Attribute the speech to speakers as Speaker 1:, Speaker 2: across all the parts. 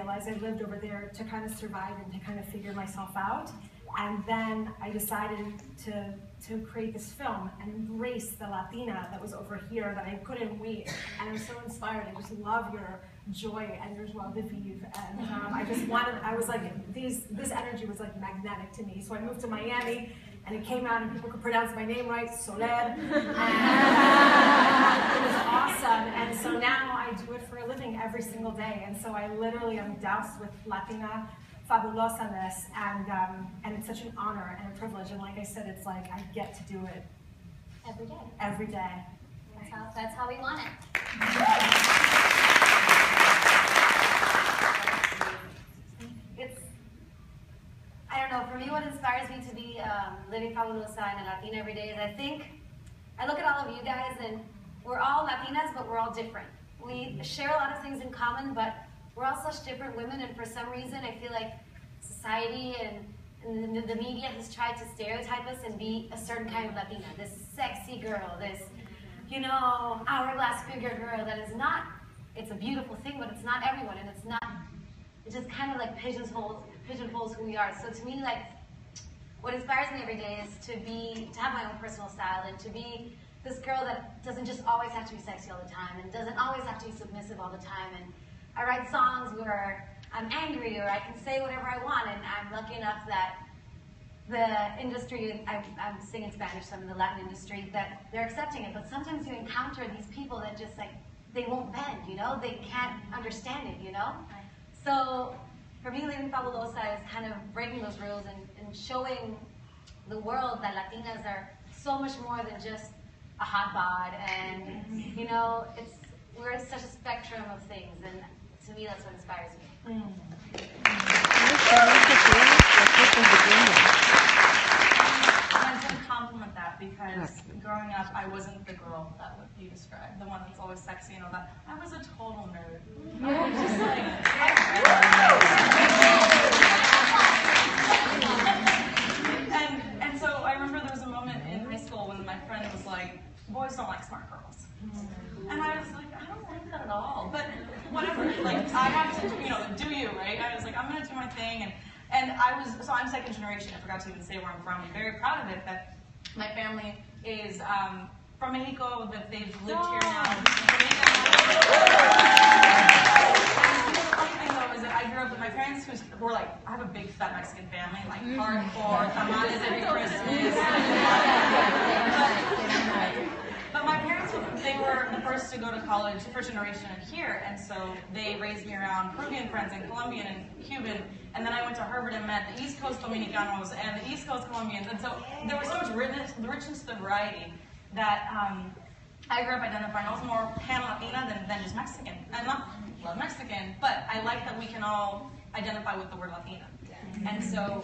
Speaker 1: realized I lived over there to kind of survive and to kind of figure myself out. And then I decided to create this film and embrace the Latina that was over here that I couldn't wait. And I'm so inspired. I just love your joy and your joie de vivre. And I was like, this energy was like magnetic to me. So I moved to Miami, and it came out and people could pronounce my name right, Soler. And it was awesome. And so now I do it for a living every single day. And so I literally am doused with Latina fabulosaness, and it's such an honor and a privilege. And like I said, it's like I get to do it
Speaker 2: every day.
Speaker 1: Every day.
Speaker 2: That's how we want it. I don't know, for me what inspires me to be living Fabulosa and a Latina every day is I look at all of you guys and we're all Latinas, but we're all different. We share a lot of things in common, but we're all such different women, and for some reason I feel like society and the media has tried to stereotype us and be a certain kind of Latina, this sexy girl, this, you know, hourglass figure girl that is not, it's a beautiful thing, but it's not everyone, and it's not, it just kind of like pigeonholes who we are. So to me, like, what inspires me every day is to have my own personal style and to be this girl that doesn't just always have to be sexy all the time and doesn't always have to be submissive all the time. And I write songs where I'm angry or I can say whatever I want, and I'm lucky enough that the industry, I'm singing Spanish, so I'm in the Latin industry, that they're accepting it. But sometimes you encounter these people that just like, they won't bend, you know? They can't understand it, you know? So for me, living Fabulosa is kind of breaking those rules and showing the world that Latinas are so much more than just a hot bod, and you know, we're in such a spectrum of things, and to me that's what inspires me.
Speaker 3: I can compliment that, because growing up I wasn't the girl that would you described, the one that's always sexy and all that. I was a total nerd. I was just like, and so I remember there was a moment in high school when my friend was like, boys don't like smart girls. And I was like, I don't like that at all. But whatever, like, I have to, you know, do you, right? I was like, I'm going to do my thing. And I'm second generation. I forgot to even say where I'm from. I'm very proud of it that my family is from Mexico, that they've lived here now. I grew up with my parents who were like, I have a big fat Mexican family, like hardcore, tamales every Christmas. But my parents, they were the first to go to college, first generation here, and so they raised me around Peruvian friends and Colombian and Cuban, and then I went to Harvard and met the East Coast Dominicanos and the East Coast Colombians, and so there was so much richness to the variety that I grew up identifying. I was more pan-Latina than just Mexican. I love Mexican, but I like that we can all identify with the word Latina. And so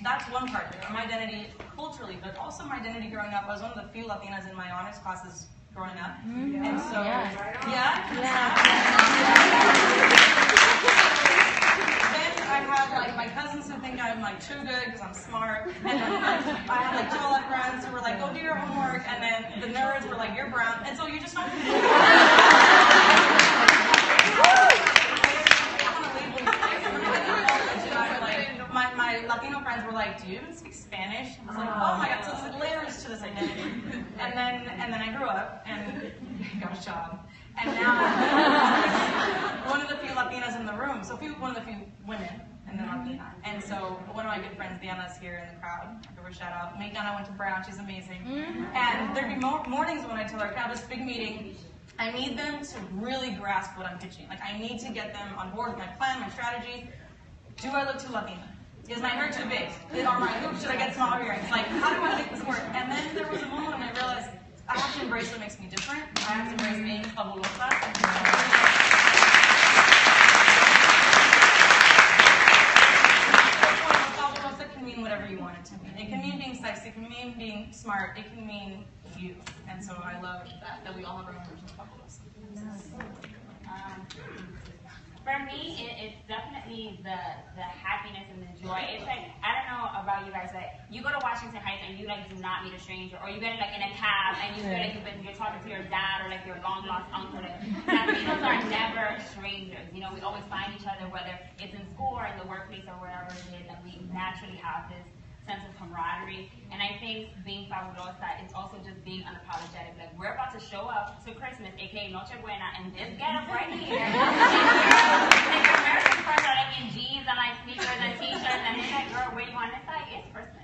Speaker 3: that's one part of it, my identity culturally, but also my identity growing up. I was one of the few Latinas in my honors classes growing up. And so, then I have like my cousins who think I'm like too good because I'm smart. And then I had like Chola friends who were like, go do your homework. And then the nerds were like, you're brown. And so you just don't my Latino friends were like, do you even speak Spanish? I was like, oh my God, so there's layers to this identity. And then I grew up and got a job. And now I'm one of the few Latinas in the room, so one of the few women and then Latina. And so one of my good friends, Diana's here in the crowd. I'll give her a shout out. Megan, I went to Brown, she's amazing. And there'd be mornings when I tell her, I have this big meeting. I need them to really grasp what I'm pitching. Like, I need to get them on board with my plan, my strategy. Do I look too Latina? Is my hair too big? Are my hoops, should I get smaller earrings? Like, how do I make this work? And then there was a moment when I realized I have to embrace what makes me different. I have to embrace being fabulosa. Fabulosa can mean whatever you want it to mean. It can mean being sexy, it can mean being smart, it can mean you. And so I love that we all have our own version of fabulosa.
Speaker 4: For me, it's definitely the happiness and the joy. It's like, I don't know about you guys, but you go to Washington Heights and you like do not meet a stranger, or you get like in a cab and you feel like you're talking to your dad or like your long lost uncle. Like, Latinos are never strangers. You know, we always find each other, whether the workplace or wherever it is, that we naturally have this sense of camaraderie. And I think being fabulosa is also just being unapologetic. Like, we're about to show up to Christmas, aka Noche Buena, and this get up right here. Like, American friends are like in jeans and like sneakers and t-shirts, and it's like, girl, where you on? It's like, it's Christmas.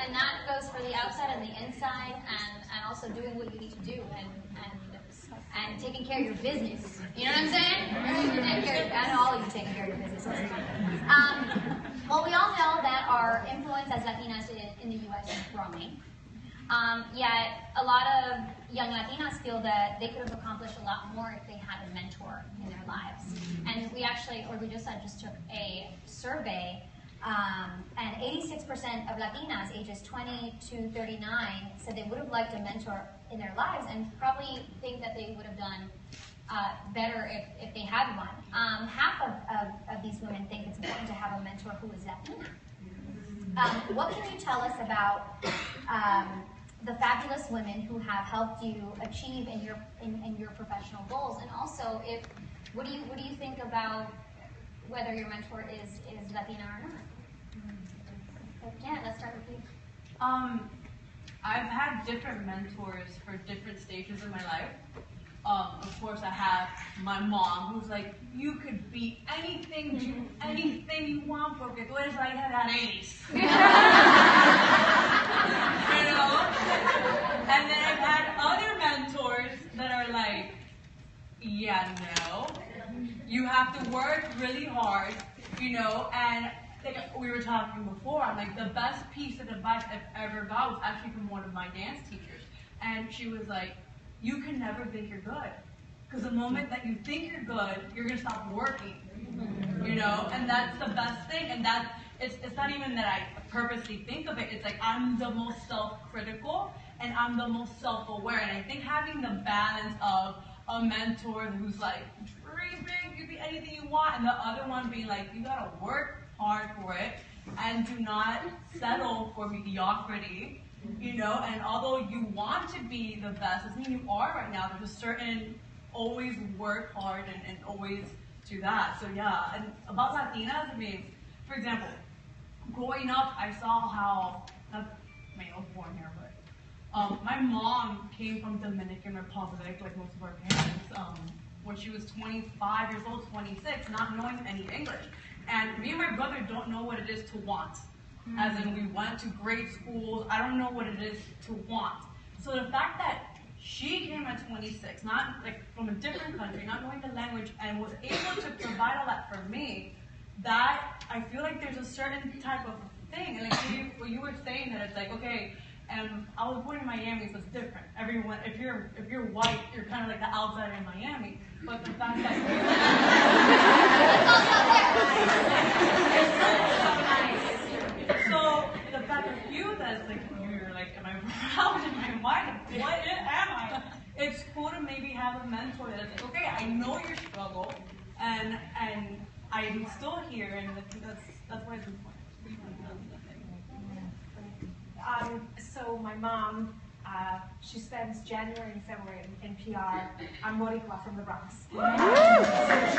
Speaker 2: And that goes for the outside and the inside, and also doing what you need to do, and taking care of your business. You know what I'm saying? I know all of you taking care of your business. Well, we all know that our influence as Latinas in the U.S. is growing. Yet a lot of young Latinas feel that they could have accomplished a lot more if they had a mentor in their lives. And we actually, Orgullosa just took a survey, and 86% of Latinas ages 20 to 39 said they would have liked a mentor in their lives, and probably think that they would have done better if they had one. Half of these women think it's important to have a mentor who is Latina. What can you tell us about the fabulous women who have helped you achieve in your professional goals, and also what do you think about whether your mentor is Latina or not? Yeah, let's start with you.
Speaker 5: I've had different mentors for different stages of my life. Of course, I have my mom, who's like, you could be anything, do anything you want, porque tú eres la hija de Arelis. You know? And then I've had other mentors that are like, yeah, no. You have to work really hard, you know, and like we were talking before, I'm like, the best piece of advice I've ever got was actually from one of my dance teachers. And she was like, you can never think you're good. Because the moment that you think you're good, you're going to stop working. You know? And that's the best thing. And it's not even that I purposely think of it. It's like I'm the most self-critical and I'm the most self-aware. And I think having the balance of a mentor who's like, dream big, you can be anything you want, and the other one being like, you got to work hard for it and do not settle for mediocrity. You know, and although you want to be the best, doesn't mean you are right now. There's a certain always work hard and always do that. So yeah, and about Latinas, I mean, for example, growing up, I saw how, I was born here, but my mom came from Dominican Republic, like most of our parents, when she was 25 years old, 26, not knowing any English. And me and my brother don't know what it is to want. As in, we went to great schools. I don't know what it is to want. So the fact that she came at 26, not like from a different country, not knowing the language, and was able to provide all that for me, that I feel like there's a certain type of thing. And like what you were saying, that it's like, okay, I was born in Miami, so it's different. Everyone, if you're white, you're kind of like the outsider in Miami. But the fact that so the fact that you, that's like, you're like, am I proud in my mind? What am I? It's cool to maybe have a mentor that's like, okay, I know your struggle, and I'm still here, and that's why it's important.
Speaker 1: So my mom, she spends January and February in PR. I'm Boricua from the Bronx. So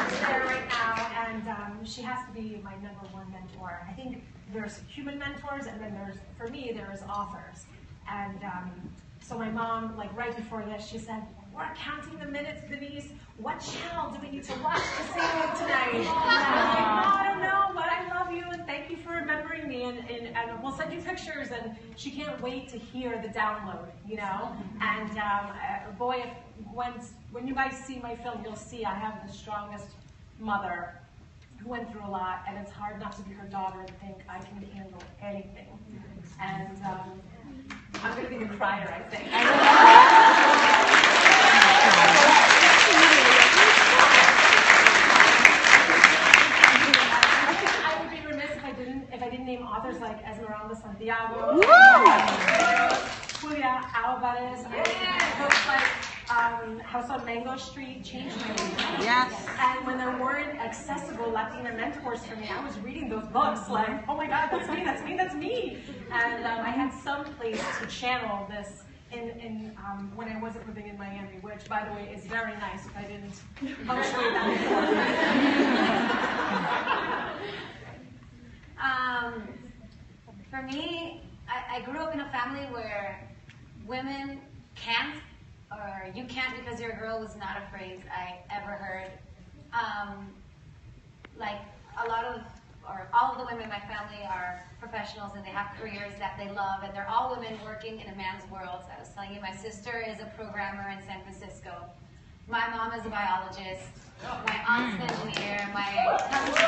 Speaker 1: she's there right now, and she has to be my #1 mentor. I think there's human mentors, and then for me, there's authors. And so my mom, like right before this, she said, we're counting the minutes, Denise. What channel do we need to watch to see you tonight? And I'm like, no, I don't know, but I love you, and thank you for remembering me, and we'll send you pictures, and she can't wait to hear the download, you know? And boy, when you guys see my film, you'll see I have the strongest mother who went through a lot, and it's hard not to be her daughter and think I can handle anything. And I'm going to be the crier, I think. I would be remiss if I didn't name authors like Esmeralda Santiago, Julia Alvarez, books like House on Mango Street changed my life.
Speaker 6: Yes.
Speaker 1: And when there weren't accessible Latina mentors for me, I was reading those books like, oh my God, that's me, that's me, that's me. And I had some place to channel this in when I wasn't living in Miami, which, by the way, is very nice if I didn't punctuate that before.
Speaker 2: For me, I grew up in a family where women can't, or you can't because you're a girl was not a phrase I ever heard. Like a lot of, or all of the women in my family are professionals and they have careers that they love, and they're all women working in a man's world. So I was telling you, my sister is a programmer in San Francisco. My mom is a biologist. My aunt's an engineer. My cousin's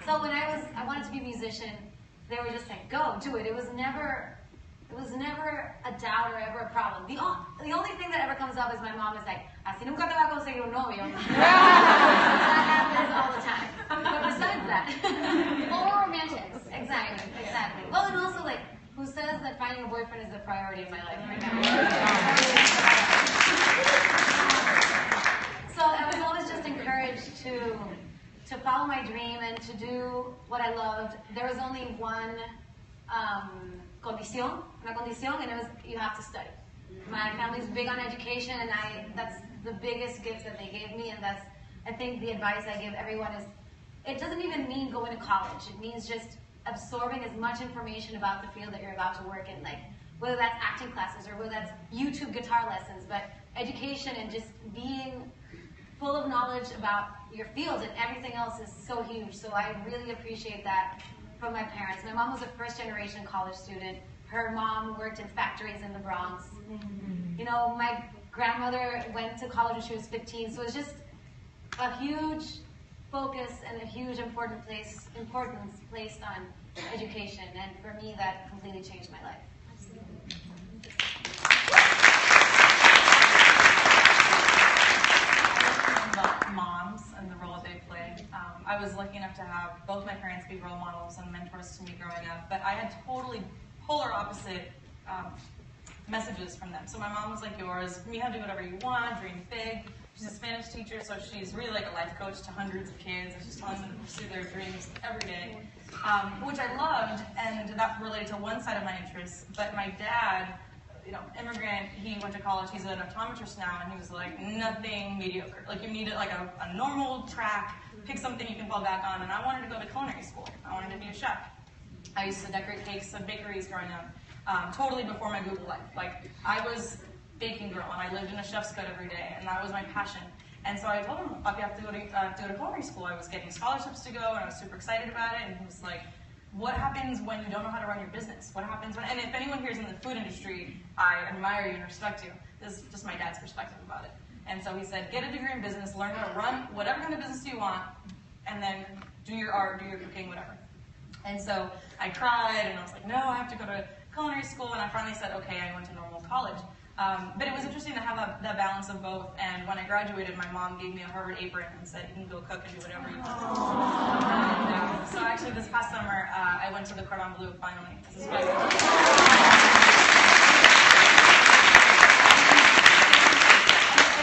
Speaker 2: So when I wanted to be a musician, they were just like, go, do it. It was never a doubt or ever a problem. The only thing that ever comes up is my mom is like, así nunca te va a conseguir un novio. That happens all the time. But besides that.
Speaker 4: Or romantics.
Speaker 2: Exactly. Well, and also like, who says that finding a boyfriend is the priority in my life right now? So I was always just encouraged to follow my dream and to do what I loved. There was only one una condición, and it was you have to study. My family's big on education, and that's the biggest gift that they gave me, and that's, I think, the advice I give everyone is, it doesn't even mean going to college. It means just absorbing as much information about the field that you're about to work in, like whether that's acting classes or whether that's YouTube guitar lessons, but education and just being full of knowledge about your field and everything else is so huge. So I really appreciate that from my parents. My mom was a first-generation college student. Her mom worked in factories in the Bronx. You know, my grandmother went to college when she was 15, so it's just a huge focus and a huge importance placed on education, and for me that completely changed my life.
Speaker 3: About moms and the role they play. I was lucky enough to have both my parents be role models and mentors to me growing up, but I had totally polar opposite messages from them. So my mom was like yours, you have to do whatever you want, dream big. She's a Spanish teacher, so she's really like a life coach to hundreds of kids, and she's telling them to pursue their dreams every day, which I loved, and that related to one side of my interests. But my dad, you know, immigrant, he went to college, he's an optometrist now, and he was like, nothing mediocre. Like, you needed like a normal track, pick something you can fall back on, and I wanted to go to culinary school. I wanted to be a chef. I used to decorate cakes at bakeries growing up, totally before my Google life. Like, I was baking girl, and I lived in a chef's cut every day, and that was my passion. And so I told him, you have to go to culinary school. I was getting scholarships to go, and I was super excited about it, and he was like, what happens when you don't know how to run your business? What happens when, and if anyone here is in the food industry, I admire you and respect you. This is just my dad's perspective about it. And so he said, get a degree in business, learn how to run whatever kind of business you want, and then do your art, do your cooking, whatever. And so I cried, and I was like, no, I have to go to culinary school, and I finally said, okay, I went to normal college. But it was interesting to have that balance of both, and when I graduated, my mom gave me a Harvard apron and said, you can go cook and do whatever you want. And, so actually this past summer, I went to the Cordon Bleu finally. This is my I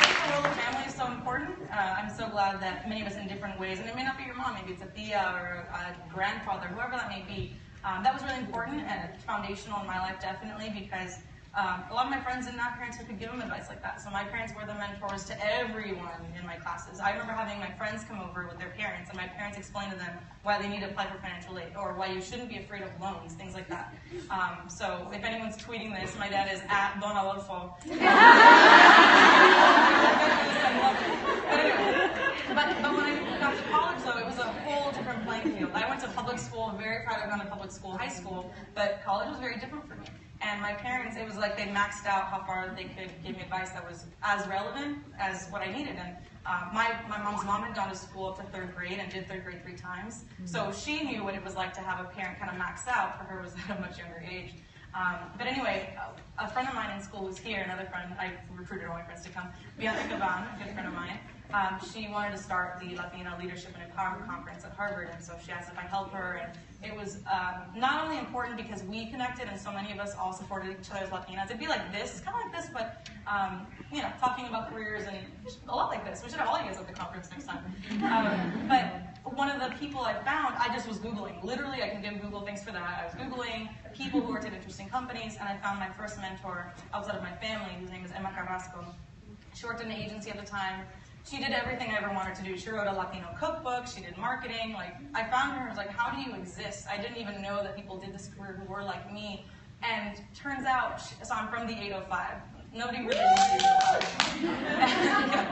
Speaker 3: think the role of family is so important. I'm so glad that many of us in different ways, and it may not be your mom, maybe it's a tia or a grandfather, whoever that may be. That was really important and foundational in my life, definitely, because a lot of my friends didn't have parents who could give them advice like that. So my parents were the mentors to everyone in my classes. I remember having my friends come over with their parents, and my parents explained to them why they need to apply for financial aid, or why you shouldn't be afraid of loans, things like that. So if anyone's tweeting this, my dad is at Don Adolfo. But when I got to college, though, it was a whole different playing field. I went to public school, very proud of going to public school, high school, but college was very different for me. And my parents, it was like they maxed out how far they could give me advice that was as relevant as what I needed. And my mom's mom had gone to school up to 3rd grade and did 3rd grade 3 times. So she knew what it was like to have a parent kind of max out. For her, it was at a much younger age. But anyway, a friend of mine in school was here, another friend, I recruited all my friends to come, Bianca Gavan, a good friend of mine. she wanted to start the Latina Leadership and Empowerment Conference at Harvard, and so she asked if I'd help her, and it was not only important because we connected and so many of us all supported each other as Latinas. It'd be like this, kind of like this, but you know, talking about careers and a lot like this. We should have all you guys at the conference next time. But one of the people I found, I just was Googling. Literally, I can give Google things for that. I was Googling people who worked at interesting companies, and I found my first mentor outside of my family, whose name is Emma Carrasco. She worked in an agency at the time. She did everything I ever wanted to do. She wrote a Latino cookbook, she did marketing. Like, I found her and was like, how do you exist? I didn't even know that people did this career who were like me. And turns out, so I'm from the 805. Nobody really knows the 805.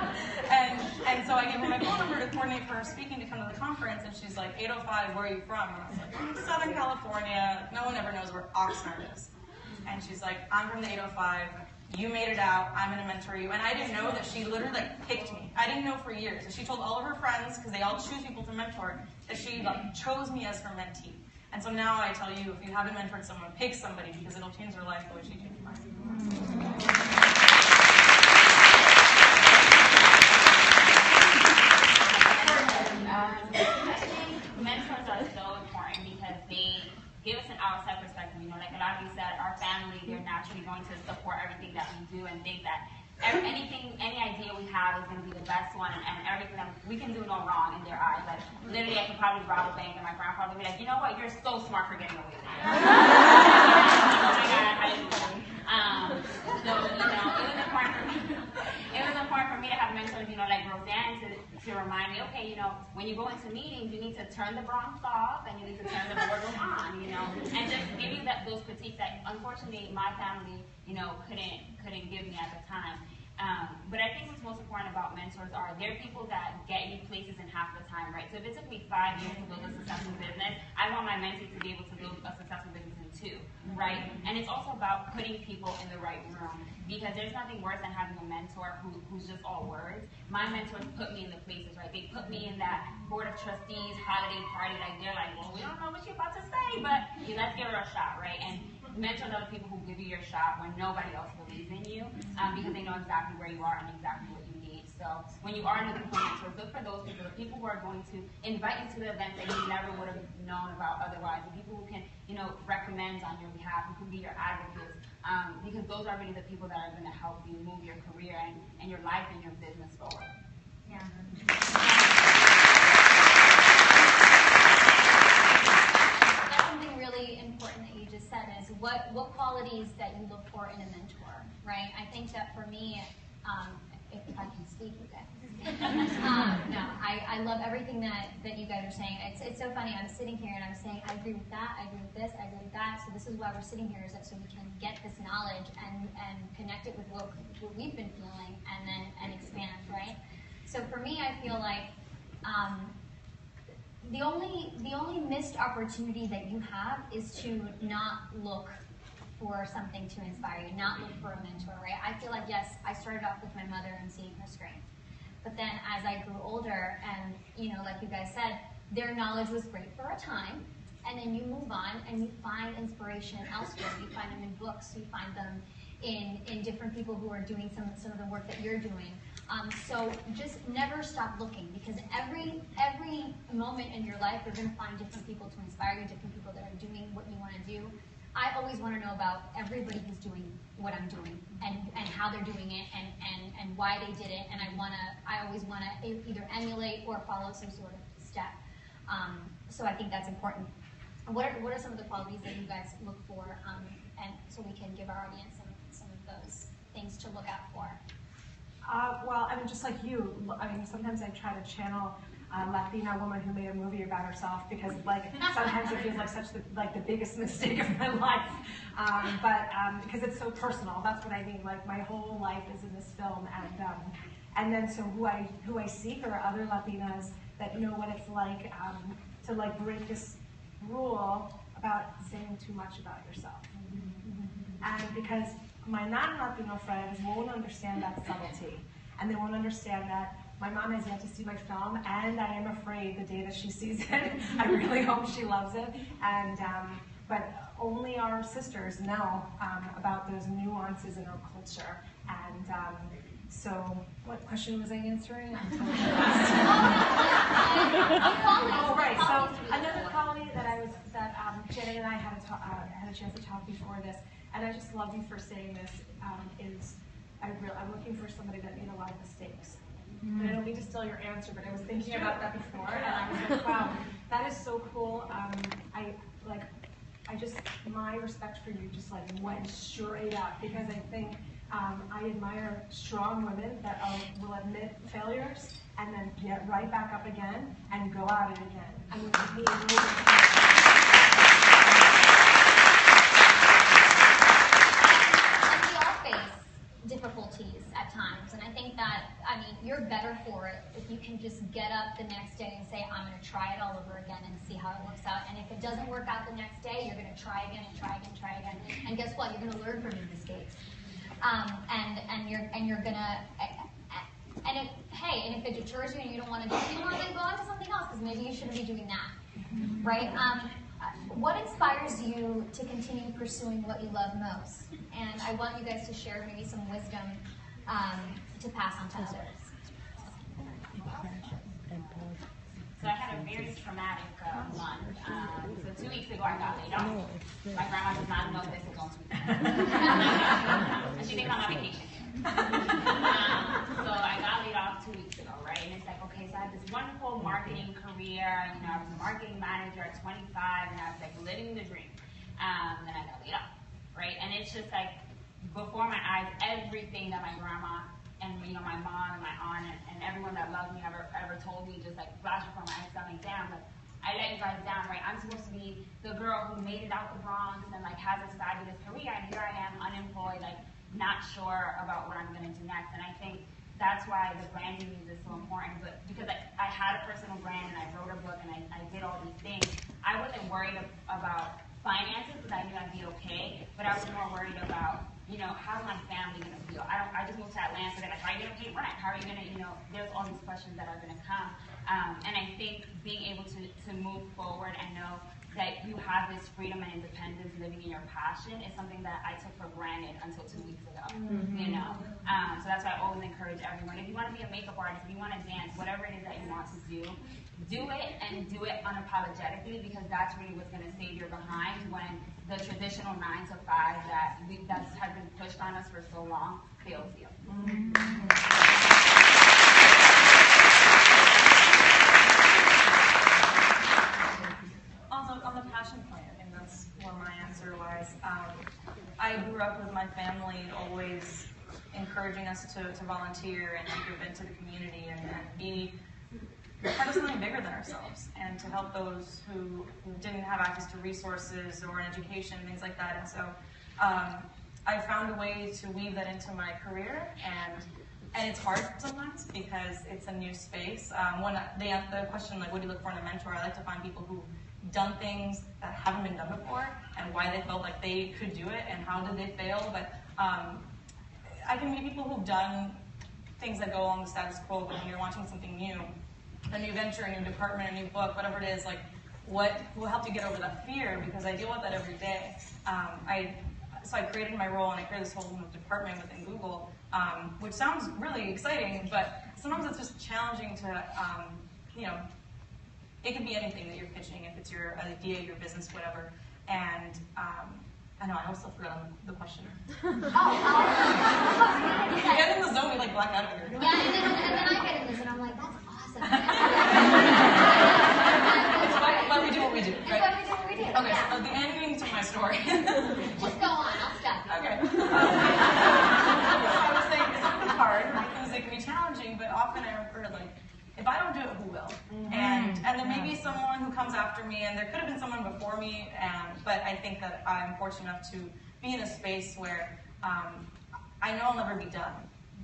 Speaker 3: and so I gave her my phone number to coordinate for her speaking to come to the conference, and she's like, 805, where are you from? And I was like, Southern California. No one ever knows where Oxnard is. And she's like, I'm from the 805. You made it out, I'm gonna mentor you. And I didn't know that she literally like picked me. I didn't know for years. And she told all of her friends, because they all choose people to mentor, that she like chose me as her mentee. And so now I tell you, if you haven't mentored someone, pick somebody, because it'll change their life the way she changed mine.
Speaker 4: I think mentors are so important because they give us an outside perspective. You know, like a lot of you said, our family, they're naturally going to support everything that we do and think that anything, any idea we have is going to be the best one, and everything that we can do no wrong in their eyes. Like, literally, I could probably rob a bank, and my grandfather would be like, you know what, you're so smart for getting away with it. Oh my God, how did you do that? So, you know, it was important for me. It was important for me to have mentors, you know, like Roseanne, to remind me, okay, you know, when you go into meetings, you need to turn the Bronx off, and you need to turn the boardroom on, you know, and just give you those critiques that, unfortunately, my family, you know, couldn't give me at the time. But I think what's most important about mentors are they're people that get you places in half the time, right? So if it took me 5 years to build a successful business, I want my mentee to be able to build a successful business in 2, right? And it's also about putting people in the right room, because there's nothing worse than having a mentor who's just all words. My mentors put me in the places, right? They put me in that board of trustees holiday party. Like, they're like, well, we don't know what you're about to say, but let's give her a shot, right? And mentors are the people who give you your shot when nobody else believes in you, because they know exactly where you are and exactly what you need. So when you are looking for mentors, look for those people, the people who are going to invite you to the events that you never would have known about otherwise, the people who can, you know, recommend on your behalf, who can be your advocates, because those are really the people that are going to help you move your career and your life and your business forward.
Speaker 2: Yeah. Really important that you just said is what qualities that you look for in a mentor, right? I think that for me, if I can speak, you guys. No, I love everything that you guys are saying. It's so funny. I'm sitting here and I'm saying I agree with that, I agree with this, I agree with that. So this is why we're sitting here, is that so we can get this knowledge and connect it with what we've been feeling and expand, right? So for me, I feel like the only missed opportunity that you have is to not look for something to inspire you, not look for a mentor, right? I feel like, yes, I started off with my mother and seeing her strength. But then as I grew older and, you know, like you guys said, their knowledge was great for a time, and then you move on and you find inspiration elsewhere. You find them in books, you find them in different people who are doing some of the work that you're doing. So just never stop looking, because every moment in your life you're going to find different people to inspire you, different people that are doing what you want to do. I always want to know about everybody who's doing what I'm doing and how they're doing it and why they did it, and I always want to either emulate or follow some sort of step. So I think that's important. What are some of the qualities that you guys look for, and so we can give our audience some of those things to look out for?
Speaker 1: Well, I mean, just like you, I mean, sometimes I try to channel a Latina woman who made a movie about herself, because, like, sometimes it feels like the biggest mistake of my life. But because it's so personal, that's what I mean. Like, my whole life is in this film, and then so who I seek are other Latinas that know what it's like to like break this rule about saying too much about yourself. And because my non-Latino friends won't understand that subtlety, and they won't understand that my mom has yet to see my film, and I am afraid the day that she sees it. I really hope she loves it. And but only our sisters know about those nuances in our culture. And So, what question was I answering? I'm totally
Speaker 2: Oh,
Speaker 1: right. So another quality that Janet and I had a chance to talk before this, and I just love you for saying this, is I'm looking for somebody that made a lot of mistakes. And I don't mean to steal your answer, but I was thinking about that before, and I was like, wow, that is so cool. My respect for you just like went straight up, because I think I admire strong women that will admit failures and then get right back up again and go at it again. I mean, to me,
Speaker 6: we all face difficulties at times, and I think that, you're better for it if you can just get up the next day and say, I'm going to try it all over again and see how it works out. And if it doesn't work out the next day, you're going to try again and try again and try again. And guess what? You're going to learn from your mistakes. And you're gonna, and if it deters you and you don't want to do it anymore, then go on to something else, because maybe you shouldn't be doing that, right? What inspires you to continue pursuing what you love most? And I want you guys to share maybe some wisdom to pass on to others.
Speaker 4: So I had a very traumatic month. So 2 weeks ago I got laid off. My grandma does not know this is on Tuesday. And she thinks I'm on vacation here. So I got laid off 2 weeks ago, right? And it's like, okay, so I had this wonderful marketing career. I was a marketing manager at 25, and I was like living the dream. Then I got laid off, right? And it's just like, before my eyes, everything that my grandma and my mom and my aunt and everyone that loved me ever told me just like flashed before my eyes. I'm like, damn, like, I let you guys down, right? I'm supposed to be the girl who made it out the Bronx and like has this fabulous career, and here I am unemployed, like not sure about what I'm gonna do next. And I think that's why the branding news is so important. But because I had a personal brand and I wrote a book and I did all these things, I wasn't worried about finances because I knew I'd be okay, but I was more worried about, how's my family going to feel? I just moved to Atlanta, so how are you going to pay rent? How are you going to, there's all these questions that are going to come. And I think being able to move forward and know that you have this freedom and independence living in your passion is something that I took for granted until 2 weeks ago, So that's why I always encourage everyone. If you want to be a makeup artist, if you want to dance, whatever it is that you want to do it and do it unapologetically, because that's really what's going to save your behind when the traditional 9 to 5 that has been pushed on us for so long fails you.
Speaker 3: Also, on the passion point, I think that's where my answer lies. I grew up with my family always encouraging us to volunteer and to give into the community and be part of something bigger than ourselves, and to help those who didn't have access to resources or an education, things like that. And so I found a way to weave that into my career, and it's hard sometimes because it's a new space. When the question, like, what do you look for in a mentor, I like to find people who've done things that haven't been done before and why they felt like they could do it and how did they fail. But I can meet people who've done things that go along the status quo, but when you're launching something new, a new venture, a new department, a new book, whatever it is, like, what will help you get over that fear? Because I deal with that every day. So I created my role, and I created this whole department within Google, which sounds really exciting, but sometimes it's just challenging to, it could be anything that you're pitching, if it's your idea, your business, whatever. And I know, I almost forgot the question. You get in the zone, you like black out of here.
Speaker 6: Yeah, and then I get in this, and I'm like, that's awesome.
Speaker 3: It's why we do what we do, right?
Speaker 6: It's why we do what we do.
Speaker 3: Okay,
Speaker 6: yeah.
Speaker 3: so the ending to my story.
Speaker 6: Just go on, I'll stop you.
Speaker 3: Okay. So I was saying, it's hard because it can be challenging, but often I refer to, like, if I don't do it, who will? And there may be someone who comes after me, and there could have been someone before me, but I think that I'm fortunate enough to be in a space where I know I'll never be done.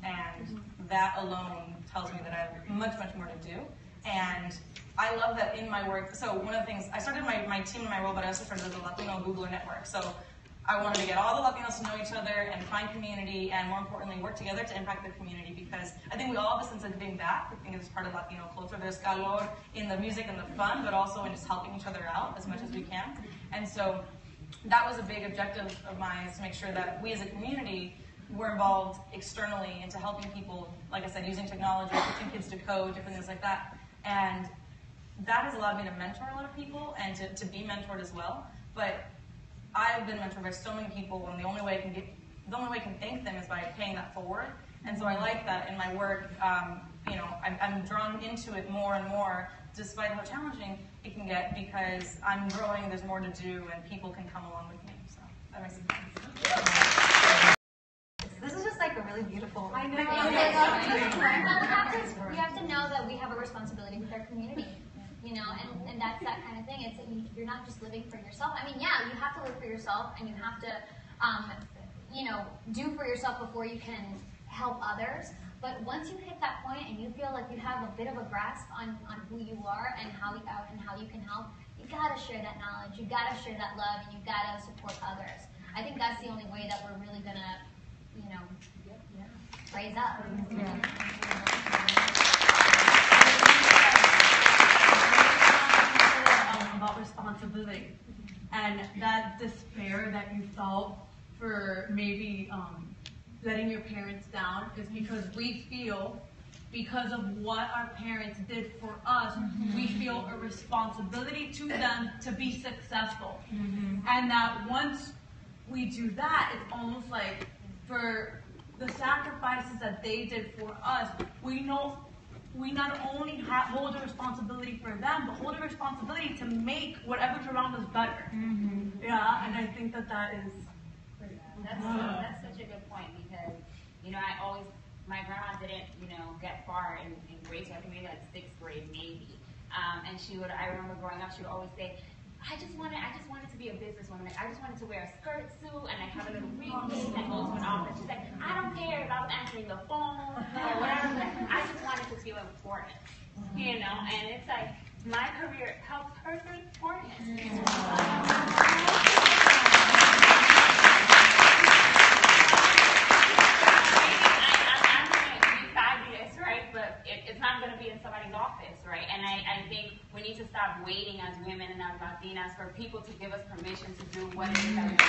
Speaker 3: And that alone tells me that I have much, much more to do. And I love that in my work. So one of the things, I started my team and my role, but I also started as a Latino Googler network. So I wanted to get all the Latinos to know each other and find community, and more importantly, work together to impact the community, because I think we all have a sense of giving back. I think it's part of Latino culture. There's calor in the music and the fun, but also in just helping each other out as much as we can. And so that was a big objective of mine, is to make sure that we as a community we're involved externally into helping people, like I said, using technology, teaching kids to code, different things like that. And that has allowed me to mentor a lot of people and to be mentored as well. But I've been mentored by so many people, and the only way I can thank them is by paying that forward. And so I like that in my work. You know, I'm drawn into it more and more, despite how challenging it can get, because I'm growing, there's more to do, and people can come along with me. So that makes sense.
Speaker 2: This is just like a really beautiful.
Speaker 1: I know.
Speaker 6: We have to know that we have a responsibility with our community, you know, and that's that kind of thing. It's you're not just living for yourself. I mean, yeah, you have to live for yourself, and you have to, you know, do for yourself before you can help others. But once you hit that point and you feel like you have a bit of a grasp on who you are and how you can help, you gotta share that knowledge, you gotta share that love, and you gotta support others. I think that's the only way that we're really gonna, you know, raise up.
Speaker 5: About responsibility and that despair that you felt for maybe letting your parents down is because we feel, because of what our parents did for us, we feel a responsibility to them to be successful. And that once we do that, it's almost like for the sacrifices that they did for us, we know we not only hold a responsibility for them, but hold a responsibility to make whatever's around us better. Yeah, and I think that is.
Speaker 4: That's such a good point, because, you know, my grandma didn't, you know, get far in grade school. I think maybe like 6th grade, maybe. And I remember growing up, she would always say, I just wanted to be a businesswoman. Like, I just wanted to wear a skirt suit and like have a little briefcase and go to an office. She's like, I don't care if I was answering the phone or whatever. But I just wanted to feel important, you know. And it's like my career helped her feel important. It's not going to be in somebody's office, right? And I think we need to stop waiting as women and as Latinas for people to give us permission to do what it is that we want.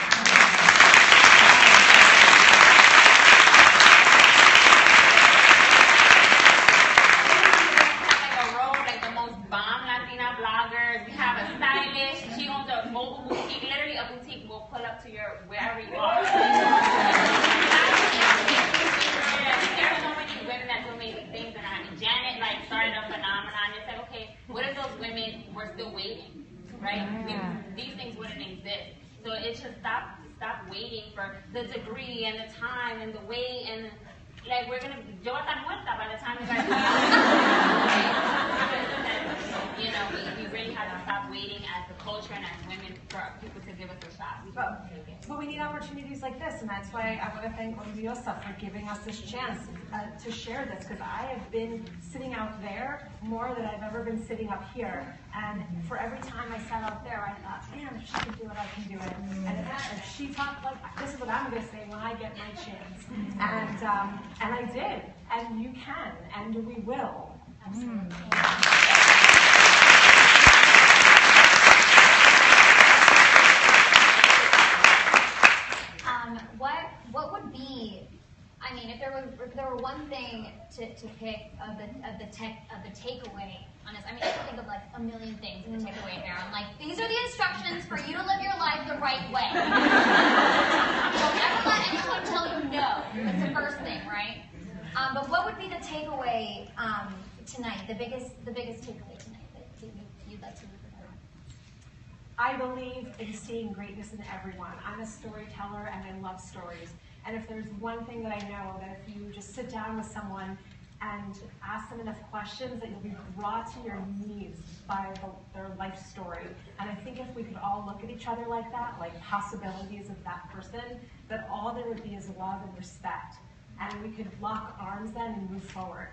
Speaker 4: Like a road, like the most bomb Latina bloggers. We have a stylist. She owns a mobile boutique. Literally, a boutique will pull up to your wherever you are. There's so many women that do amazing things, and Janet like started a phenomenon. It's like, okay, what if those women were still waiting, right? These things wouldn't exist. So it should stop waiting for the degree and the time and the wait, and like yo está muerta by the time you guys you know, we really have to stop waiting as the culture and as women for people to give us a shot.
Speaker 1: But we need opportunities like this, and that's why I want to thank Orgullosa for giving us this chance to share this, because I have been sitting out there more than I've ever been sitting up here. And for every time I sat out there, I thought, man, if she can do it, I can do it. And if she talked like, this is what I'm going to say when I get my chance. And I did, and you can, and we will. Absolutely.
Speaker 6: What would be, I mean, if there were one thing to pick of the takeaway on this, I mean, I can think of like a million things in the takeaway here. I'm like, these are the instructions for you to live your life the right way. Don't ever let anyone tell you no. That's the first thing, right? But what would be the takeaway tonight? The biggest takeaway tonight that you'd like to remember?
Speaker 1: I believe in seeing greatness in everyone. I'm a storyteller and I love stories. And if there's one thing that I know, that if you just sit down with someone and ask them enough questions, that you'll be brought to your knees by their life story. And I think if we could all look at each other like that, like possibilities of that person, that all there would be is love and respect. And we could lock arms then and move forward.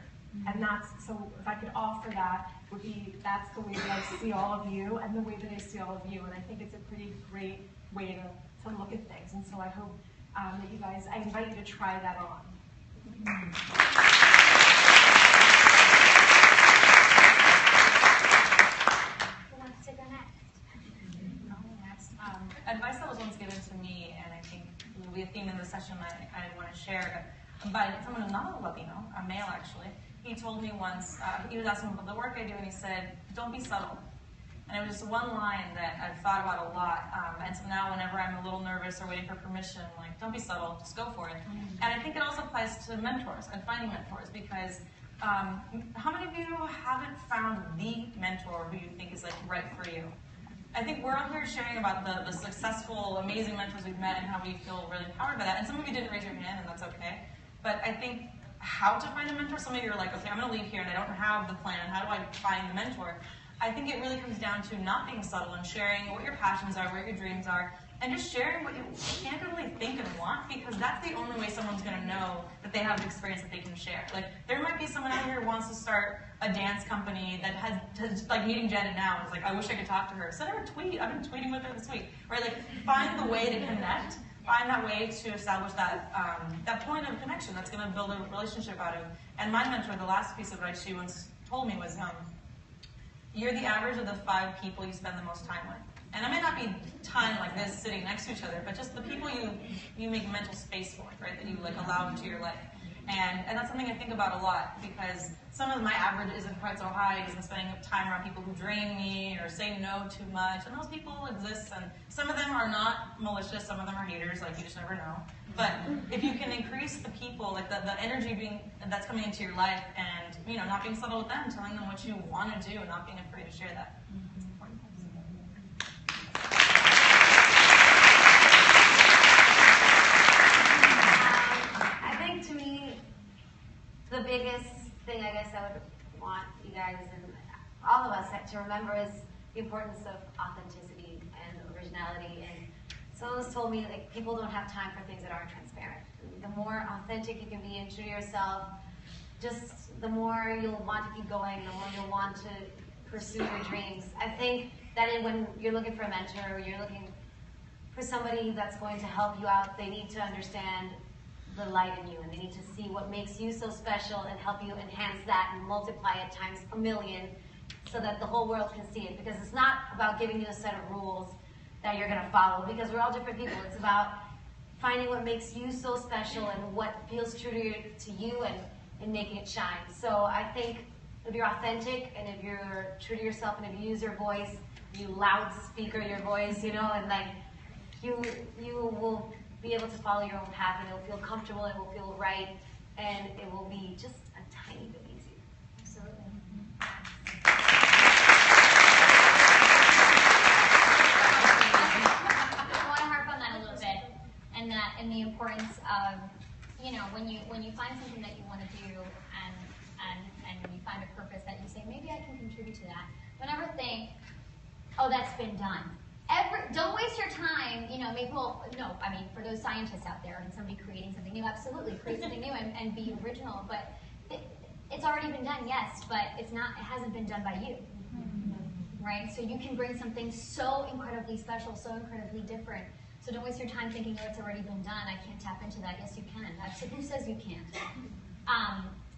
Speaker 1: And so if I could offer that, that's the way that I see all of you and the way that I see all of you. And I think it's a pretty great way to look at things. And so I hope that you guys, I invite you to try that on.
Speaker 6: Who wants to go next?
Speaker 3: Advice that was once given to me, and I think will be a theme in the session I want to share, by someone who's not a Latino, a male actually. He told me once, he was asking about the work I do, and he said, "Don't be subtle." And it was just one line that I've thought about a lot. And so now whenever I'm a little nervous or waiting for permission, I'm like, don't be subtle, just go for it. And I think it also applies to mentors and finding mentors, because how many of you haven't found the mentor who you think is like right for you? I think we're on here sharing about the successful, amazing mentors we've met and how we feel really empowered by that. And some of you didn't raise your hand, and that's okay. But I think how to find a mentor, some of you are like, okay, I'm going to leave here and I don't have the plan. How do I find the mentor? I think it really comes down to not being subtle and sharing what your passions are, what your dreams are, and just sharing what you can't really think and want, because that's the only way someone's going to know that they have an experience that they can share. Like, there might be someone out here who wants to start a dance company that has like meeting Janet now. It's like, I wish I could talk to her. Send her a tweet. I've been tweeting with her this week. Right? Like, find the way to connect. Find that way to establish that that point of connection that's going to build a relationship out of. And my mentor, the last piece of advice she once told me was, you're the average of the 5 people you spend the most time with. And it may not be time like this sitting next to each other, but just the people you make mental space for, right? That you like allow into your life. And that's something I think about a lot, because some of my average isn't quite so high because I'm spending time around people who drain me or say no too much. And those people exist, and some of them are not malicious, some of them are haters, like you just never know. But if you can increase the people, like the energy that's coming into your life, and not being subtle with them, telling them what you want to do and not being afraid to share that.
Speaker 2: I think to me, the biggest thing I guess I would want you guys and all of us to remember is the importance of authenticity and originality. And someone has told me that people don't have time for things that aren't transparent. The more authentic you can be and true to yourself, just the more you'll want to keep going, the more you'll want to pursue your dreams. I think that when you're looking for a mentor or you're looking for somebody that's going to help you out, they need to understand the light in you, and they need to see what makes you so special and help you enhance that and multiply it times a million so that the whole world can see it. Because it's not about giving you a set of rules that you're going to follow, because we're all different people. It's about finding what makes you so special and what feels true to you and making it shine. So I think if you're authentic and if you're true to yourself and if you use your voice, you loudspeaker your voice, and like you will be able to follow your own path, and it will feel comfortable, it will feel right, and it will be just a tiny bit easier. Absolutely.
Speaker 6: I want to harp on that a little bit, and the importance of, when you find something that you want to do, and you find a purpose that you say, maybe I can contribute to that. Don't ever think, oh, that's been done. Don't waste your time, for those scientists out there and somebody creating something new, absolutely, create something new and be original, but it's already been done, yes, but it hasn't been done by you, right? So you can bring something so incredibly special, so incredibly different. So don't waste your time thinking, oh, it's already been done, I can't tap into that. Yes, you can. Who says you can't?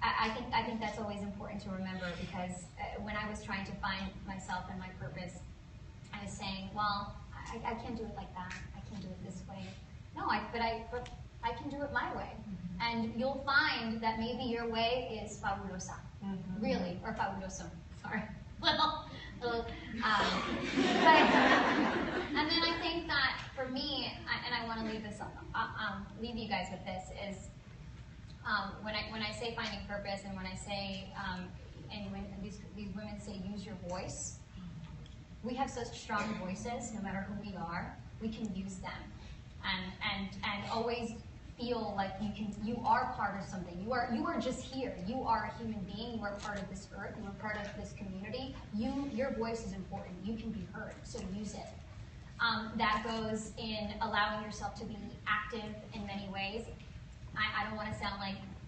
Speaker 6: I think that's always important to remember, because when I was trying to find myself and my purpose, I was saying, well, I can't do it like that. I can't do it this way. No, but I can do it my way. And you'll find that maybe your way is fabulosa, really, or fabuloso. Sorry, little. And then I think that for me, and I want to leave you guys with this, is when I say finding purpose, and when I say, and when these women say use your voice. We have such strong voices, no matter who we are, we can use them. And always feel like you are part of something. You are just here. You are a human being, you are part of this earth, you are part of this community. Your voice is important. You can be heard, so use it. That goes in allowing yourself to be active in many ways. I don't want to sound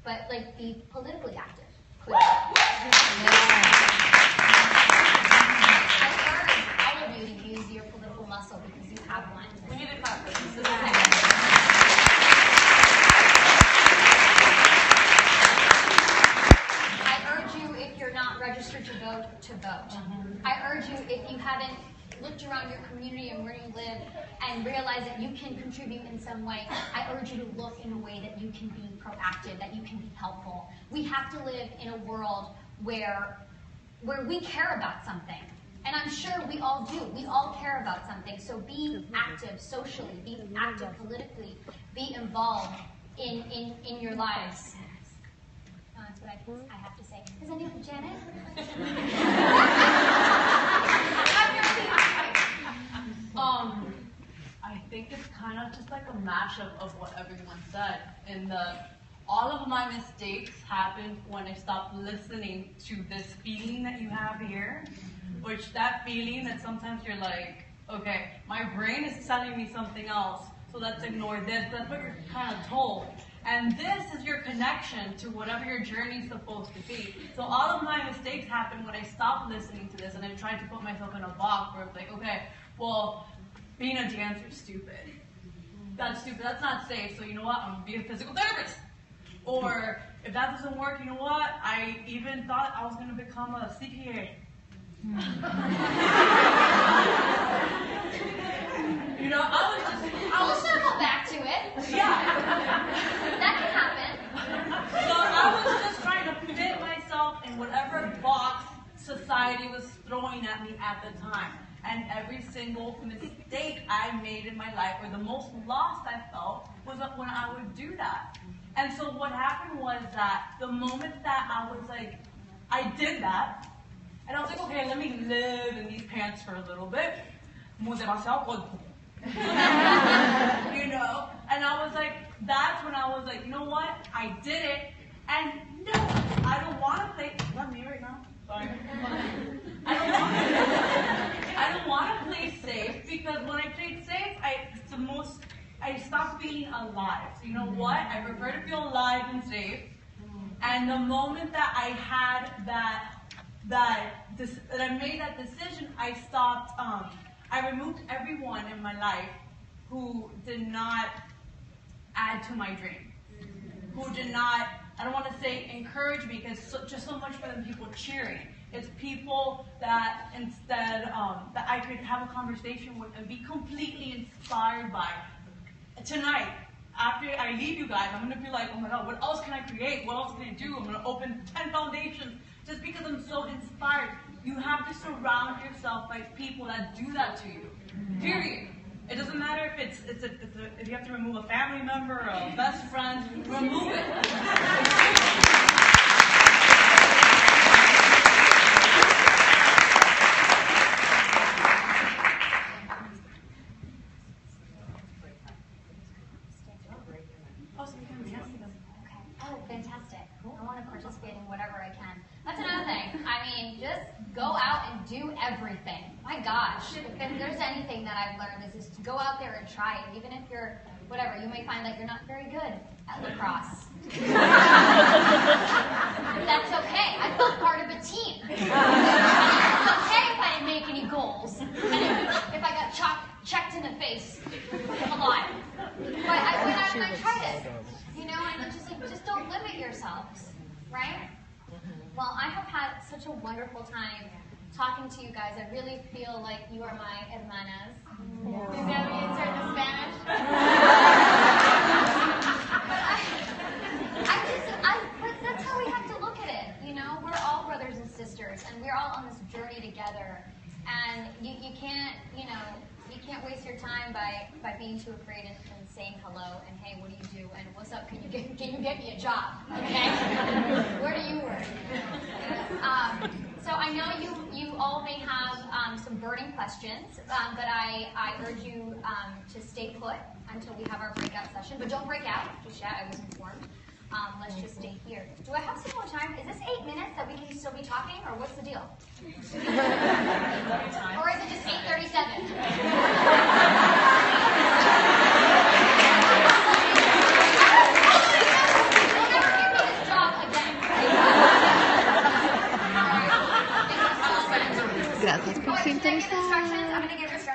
Speaker 6: but be politically active. I urge all of you to use your political muscle, because you have one.
Speaker 3: We need to clap for this.
Speaker 6: I urge you, if you're not registered to vote, to vote. I urge you, if you haven't looked around your community and where you live and realized that you can contribute in some way, I urge you to look in a way that you can be proactive, that you can be helpful. We have to live in a world where we care about something. And I'm sure we all do. We all care about something. So be active socially, be active politically, be involved in your lives. That's what I have to say. Is anyone, Janet?
Speaker 5: I think it's kind of just like a mashup of what everyone said. All of my mistakes happened when I stopped listening to this feeling that you have here, which that feeling that sometimes you're like, okay, my brain is telling me something else, so let's ignore this. That's what you're kind of told. And this is your connection to whatever your journey is supposed to be. So all of my mistakes happened when I stopped listening to this and I tried to put myself in a box where it's like, okay, well, being a dancer is stupid. That's stupid. That's not safe. So you know what? I'm going to be a physical therapist. Or if that doesn't work, you know what? I even thought I was going to become a CPA. You know,
Speaker 6: We'll circle back to it.
Speaker 5: Yeah.
Speaker 6: That can happen.
Speaker 5: So I was just trying to fit myself in whatever box society was throwing at me at the time. And every single mistake I made in my life, or the most lost I felt, was when I would do that. And so what happened was that the moment that I was like, I did that, and I was like, okay, let me live in these pants for a little bit. You know? And I was like, that's when I was like, you know what? I did it. And no, I don't want to play. Is that me right now? Sorry. I don't want to play safe, because when I played safe, I stopped feeling alive. So you know what? I prefer to feel alive and safe. And the moment that I had that I made that decision, I stopped. I removed everyone in my life who did not add to my dream, who did not, I don't want to say encourage me, because just so much for them people cheering. It's people that instead, that I could have a conversation with and be completely inspired by. Tonight, after I leave you guys, I'm going to be like, oh my God, what else can I create? What else can I do? I'm going to open 10 foundations just because I'm so inspired. You have to surround yourself by people that do that to you. Period. It doesn't matter if if you have to remove a family member or a best friend, remove it.
Speaker 6: Oh, fantastic. I want to participate in whatever I can. That's another thing. I mean, just go out and do everything. My gosh. If there's anything that I've learned is just to go out there and try it. Even if you're, whatever, you may find that you're not very good at lacrosse. That's okay. I felt part of a team. It's okay if I didn't make any goals. And if I got checked in the face a lot. But I went out and I tried it. You know, and it's just like, just don't limit yourselves, right? Well, I have had such a wonderful time talking to you guys. I really feel like you are my hermanas. Is that me insert the Spanish? But that's how we have to look at it. You know, we're all brothers and sisters, and we're all on this journey together. And you can't, you know, you can't waste your time by being too afraid and saying hello and hey, what do you do and what's up? Can you get me a job? Okay, where do you work? So I know you all may have some burning questions, but I urge you to stay put until we have our breakout session. But don't break out just yet. I was informed. Let's just stay here. Do I have some more time? Is this 8 minutes that we can still be talking, or what's the deal? Or is it just 8:37? You'll never give me this job again.
Speaker 7: Gracias por su interés.
Speaker 6: I'm going to give instructions.